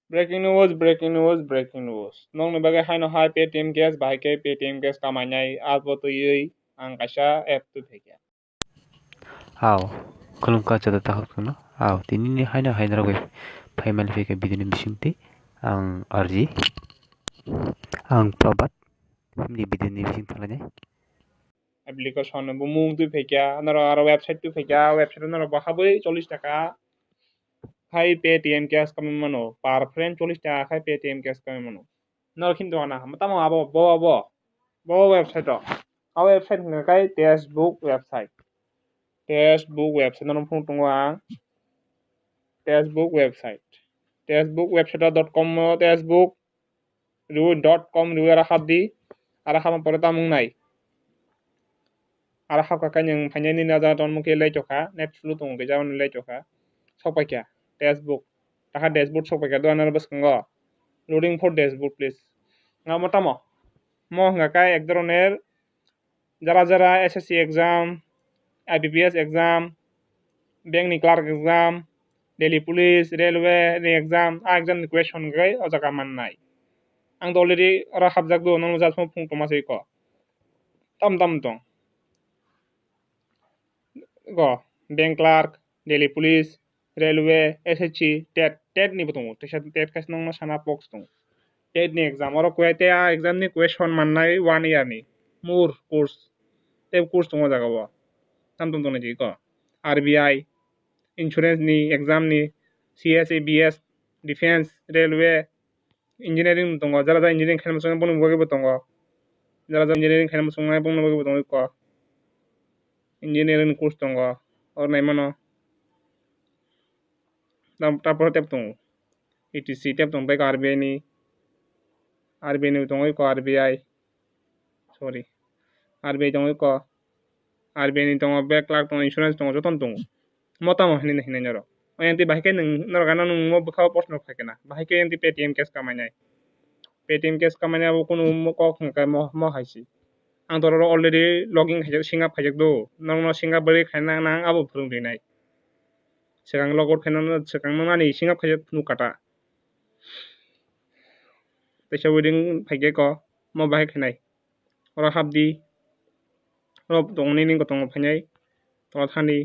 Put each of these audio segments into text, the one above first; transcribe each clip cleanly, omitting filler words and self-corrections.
breaking news, breaking news. Nong ni bagai hai no hai Paytm Cash bahai ke Paytm Cash kamanyai albo tu yui ang kasha app tu phekya. Aw, kulungka jada tahap kuno. Aw, tini ni haina haina rawe. Payment fee ke bidini bisinti. Ang RG. Ang probat. Di bidini bising talanya. Application bu mung tu phekya, naro aro website tu phekya, website naro bahabai 40 taka khai Paytm Cash kamano. Per friend 40 taka khai Paytm Cash kamano. Naro kintu ana, matamo bo website to. A website ngakai textbook website. Textbook website naro phung tungwa. Textbook website. Textbook website.com textbook ru.com ru ara khadi ara khama pore tamung nai ara khaka kanyang phanyani na ja ton muke lai choka net flu tung ke jawan lai choka sopakya textbook taka dashboard sopakya do anar bas kango loading for dashboard please nga motamo mo nga kai ek ধরনের যারা যারা SSC exam IBPS exam bank নি clerk exam Delhi police railway ni এক্সাম a exam ni question gai o jaga man nai ang do already ora habjak do nang ja phung tomasei ko tam tam tong go bank clerk daily police railway SSC tet ni botong tet kas nang sana box tong tet ni exam oro kwete a exam ni question man nai 1 year ni more course te course tong jaga bo tam tam tong ni ko RBI insurance ni exam ni CSABS defense railway engineering tongo jara jara engineering khaim song bonu boge tongo jara jara engineering khaim song nai bonu boge tongo ko engineering course tongo or nai mano তারপরে tap tongo etc tap tongo bai RBI ni tongo ko RBI sorry RBI tongo ko RBI ni tongo back clerk tongo insurance tongo joton tongo motamo hini hini nyoro oyanti bahike nung norgana nung mo bukhaw posno khakena bahike yanti Paytm Cash kamanya Paytm Cash kamanya bo kono mo ko khangka mo haisi ang toro already login khajak singap khajak do nang no singap bari khaina nang abo phurung dinai sekang logout khaina sekang nani singap khajak nu kata pesa wedding phage ko mo bahai khanai ora habdi rob tongni ning ko tong phanai to thani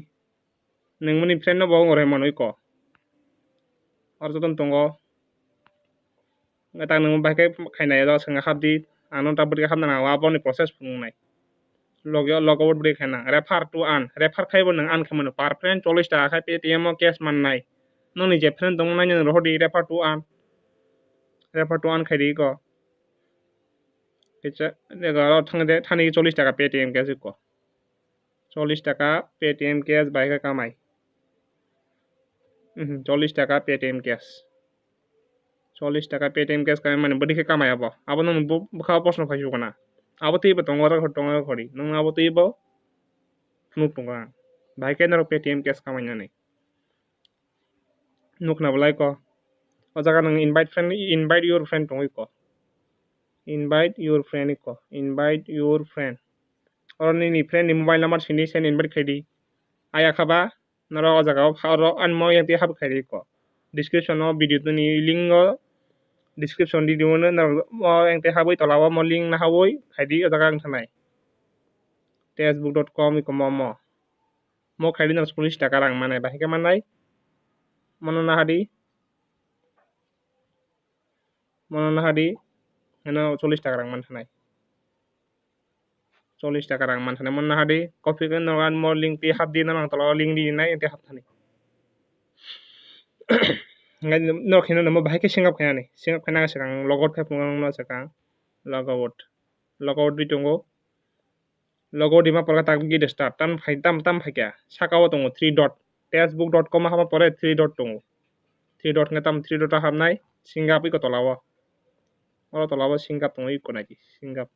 nungmani friend no bo ngore manoi ko or joton tongo ngata nung bahai khainai do sanga habdi anon tabri khamna wa boni process phungnai logout bri khaina refer to an refer khaibo nang an khamano per friend 40 taka khai Paytm cash mannai noni je friend tong nai nang rohdi refer to an khairi ko Kecha negara thangde thani 40 টাকা Paytm Cash ko 40 টাকা Paytm Cash বাইকে কামাই 40 টাকা Paytm Cash 40 টাকা Paytm Cash কামাই মানে বডিকে কামাই আবো নং বুখা প্রশ্ন ফাইছো কোনা আবো তুই বতঙ্গরা ঘটঙ্গা ঘড়ি নং আবো তুই ব নুক টঙ্গা বাইকে নর Paytm Cash কামাই নাই নুক না বলাই ko o jaga nang invite your friend tongoi ko invite your friend ko invite your friend or ni friend ni mobile number sini sen invite khaidi aya khaba naro o jaga pharo an mo yanti hab khairi ko description no video to ni link no description di diwono na mo yanti haboi tolawa mo link na haboi khaidi o jaga ang thanai facebook.com ko mo khaidi na 40 টাকা rang manai bahike manai mono na hadi eno 40 টাকা rang man thanai 40 টাকা rang man thanai mon na hadi copy ke no an mo link ti hab di na nang tolawa link di nai yanti hab thani ngai no khino no bahike singap khana sekang logout khai pung no sekang logout di tongo logout di ma pora tak gi start tan phai tam phai kya sakaw tongo 3 dot textbook.com ha pore 3 dot tongo 3 dot ngatam 3 dot ha nai singap ko tolawa ora tolawa singap tongo ko nai singap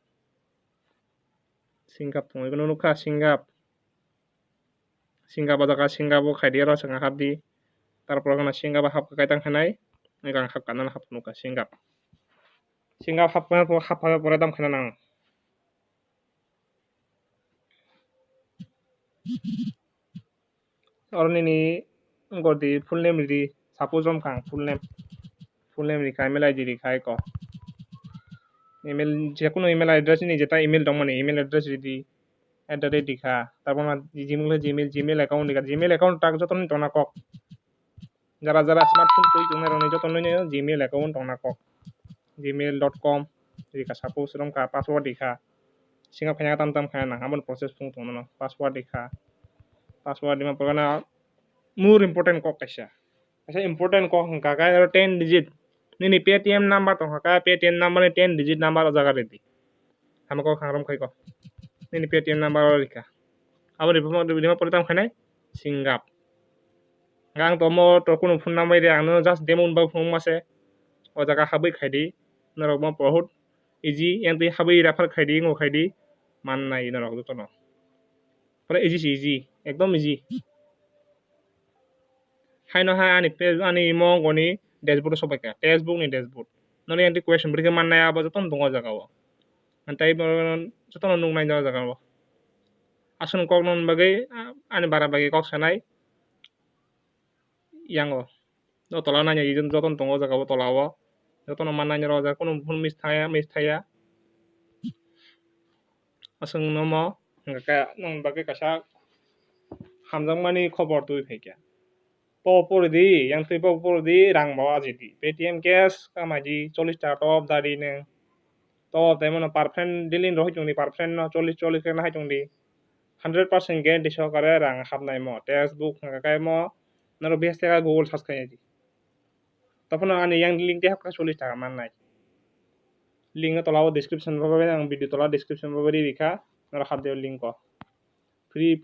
tongo ko no kha singap jaga singap o khai dia ro sanga hab di তারপর kana singap hap kai tang khanai ngang hap kanan hap nuka singap hap pore dam khana nang or ni gordi full name di suppose kang full name full name লিখা email ID লিখা ক email যে কোনো email address নি যেটা email দং মানে email address ready লিখা তারপর জিমেল অ্যাকাউন্ট লিখা জিমেল অ্যাকাউন্ট টাক যতন টনা কক যারা যারা স্মার্টফোন তুই তোমরা রনি যতন জিমেল অ্যাকাউন্ট টনা কক gmail.com লিখা সাপোজ রম কা পাসওয়ার্ড লিখা সিঙ্গা ফাইনা tam tam খায় না আমন প্রসেস ফুং তোন না পাসওয়ার্ড লিখা পাসওয়ার্ড দিমা পগানা মুর ইম্পর্টেন্ট কক কাইসা আচ্ছা ইম্পর্টেন্ট কক কাকা 10 digit ni Paytm number tong ka Paytm number ni 10 digit number jaga ready hamako khangrom khai ko ni Paytm number lika abo dima poritam khanai singap gang tomo to kono phone number re ang just demon ba phone mase o jaga habai khaidi norok mo বহুত easy yang ti habai refer khaidi ngo khaidi man nai norok to no pore easy ekdom easy haino ha ani page ani mo goni dashboard sobai ka Facebook ni dashboard noni anti question berike man nai aba joton dongo jaga o antai joton nung nai jaga o asun kok non bagai ani bara bagai kok sanai yang o do tola nanya izin joton dongo jaga o tola o joton man nai ro jaga kono phun mis thaya asun no mo ka nong bagai kasa hamjang mani khobor tui phaikya popurdi yang tui popurdi rang bawa jidi Paytm cash kamaji 40 টাকা top dari ne to temon perfect dilin rohi jungni perfect no 40 ke na jungdi 100% guarantee sokare rang habnai mo textbook kai mo naro 20 টাকা google search khai ji তখন ani yang link de hapka 40 টাকা মান নাই link tolao description babe ang video tola description babe rikha naro habde link ko free